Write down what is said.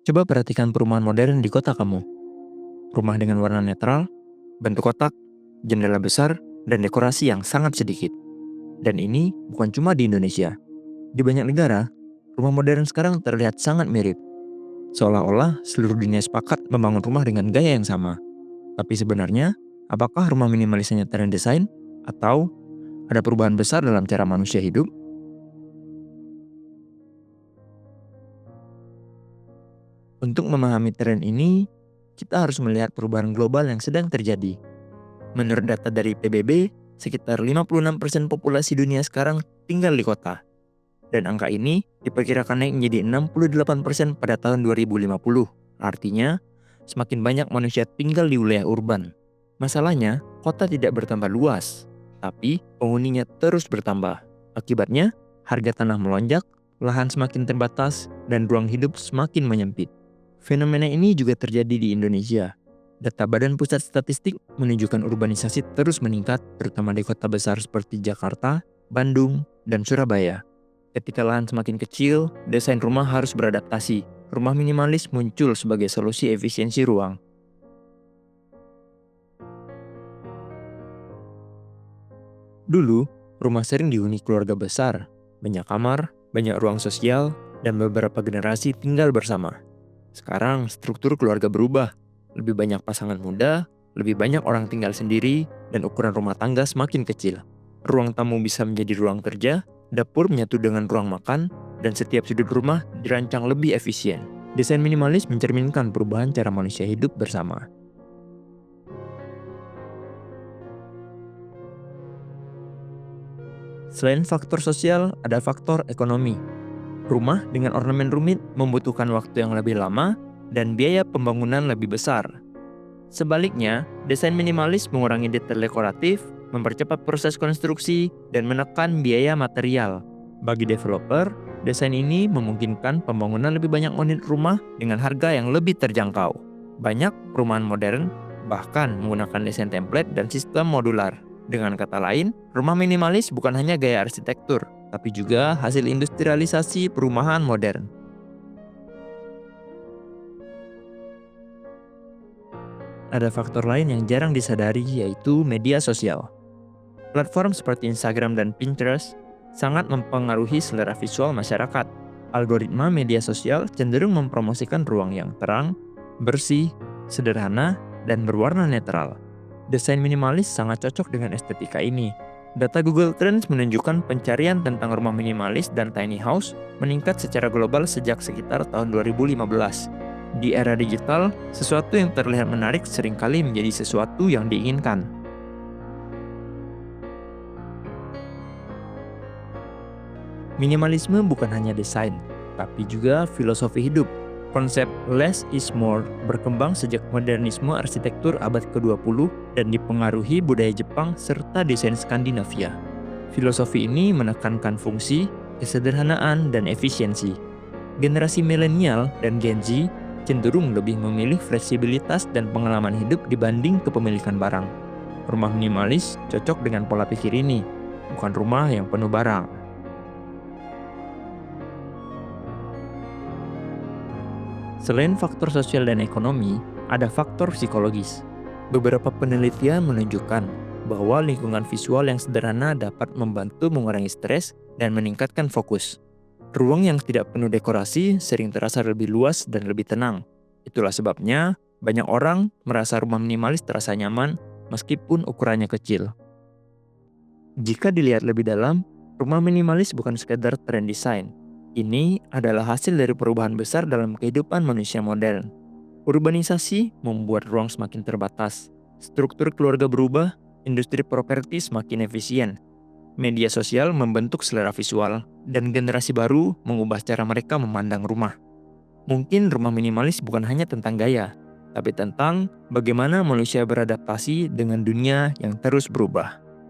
Coba perhatikan perumahan modern di kota kamu. Rumah dengan warna netral, bentuk kotak, jendela besar, dan dekorasi yang sangat sedikit. Dan ini bukan cuma di Indonesia. Di banyak negara, rumah modern sekarang terlihat sangat mirip. Seolah-olah seluruh dunia sepakat membangun rumah dengan gaya yang sama. Tapi sebenarnya, apakah rumah minimalis hanya tren desain? Atau ada perubahan besar dalam cara manusia hidup? Untuk memahami tren ini, kita harus melihat perubahan global yang sedang terjadi. Menurut data dari PBB, sekitar 56% populasi dunia sekarang tinggal di kota. Dan angka ini diperkirakan naik menjadi 68% pada tahun 2050. Artinya, semakin banyak manusia tinggal di wilayah urban. Masalahnya, kota tidak bertambah luas, tapi penghuninya terus bertambah. Akibatnya, harga tanah melonjak, lahan semakin terbatas, dan ruang hidup semakin menyempit. Fenomena ini juga terjadi di Indonesia. Data Badan Pusat Statistik menunjukkan urbanisasi terus meningkat, terutama di kota besar seperti Jakarta, Bandung, dan Surabaya. Ketika lahan semakin kecil, desain rumah harus beradaptasi. Rumah minimalis muncul sebagai solusi efisiensi ruang. Dulu, rumah sering dihuni keluarga besar, banyak kamar, banyak ruang sosial, dan beberapa generasi tinggal bersama. Sekarang, struktur keluarga berubah. Lebih banyak pasangan muda, lebih banyak orang tinggal sendiri, dan ukuran rumah tangga semakin kecil. Ruang tamu bisa menjadi ruang kerja, dapur menyatu dengan ruang makan, dan setiap sudut rumah dirancang lebih efisien. Desain minimalis mencerminkan perubahan cara manusia hidup bersama. Selain faktor sosial, ada faktor ekonomi. Rumah dengan ornamen rumit membutuhkan waktu yang lebih lama dan biaya pembangunan lebih besar. Sebaliknya, desain minimalis mengurangi detail dekoratif, mempercepat proses konstruksi, dan menekan biaya material. Bagi developer, desain ini memungkinkan pembangunan lebih banyak unit rumah dengan harga yang lebih terjangkau. Banyak perumahan modern bahkan menggunakan desain template dan sistem modular. Dengan kata lain, rumah minimalis bukan hanya gaya arsitektur, tapi juga hasil industrialisasi perumahan modern. Ada faktor lain yang jarang disadari, yaitu media sosial. Platform seperti Instagram dan Pinterest sangat mempengaruhi selera visual masyarakat. Algoritma media sosial cenderung mempromosikan ruang yang terang, bersih, sederhana, dan berwarna netral. Desain minimalis sangat cocok dengan estetika ini. Data Google Trends menunjukkan pencarian tentang rumah minimalis dan tiny house meningkat secara global sejak sekitar tahun 2015. Di era digital, sesuatu yang terlihat menarik seringkali menjadi sesuatu yang diinginkan. Minimalisme bukan hanya desain, tapi juga filosofi hidup. Konsep less is more berkembang sejak modernisme arsitektur abad ke-20 dan dipengaruhi budaya Jepang serta desain Skandinavia. Filosofi ini menekankan fungsi, kesederhanaan, dan efisiensi. Generasi milenial dan Gen Z cenderung lebih memilih fleksibilitas dan pengalaman hidup dibanding kepemilikan barang. Rumah minimalis cocok dengan pola pikir ini, bukan rumah yang penuh barang. Selain faktor sosial dan ekonomi, ada faktor psikologis. Beberapa penelitian menunjukkan bahwa lingkungan visual yang sederhana dapat membantu mengurangi stres dan meningkatkan fokus. Ruang yang tidak penuh dekorasi sering terasa lebih luas dan lebih tenang. Itulah sebabnya banyak orang merasa rumah minimalis terasa nyaman meskipun ukurannya kecil. Jika dilihat lebih dalam, rumah minimalis bukan sekedar tren desain. Ini adalah hasil dari perubahan besar dalam kehidupan manusia modern. Urbanisasi membuat ruang semakin terbatas, struktur keluarga berubah, industri properti semakin efisien, media sosial membentuk selera visual, dan generasi baru mengubah cara mereka memandang rumah. Mungkin rumah minimalis bukan hanya tentang gaya, tapi tentang bagaimana manusia beradaptasi dengan dunia yang terus berubah.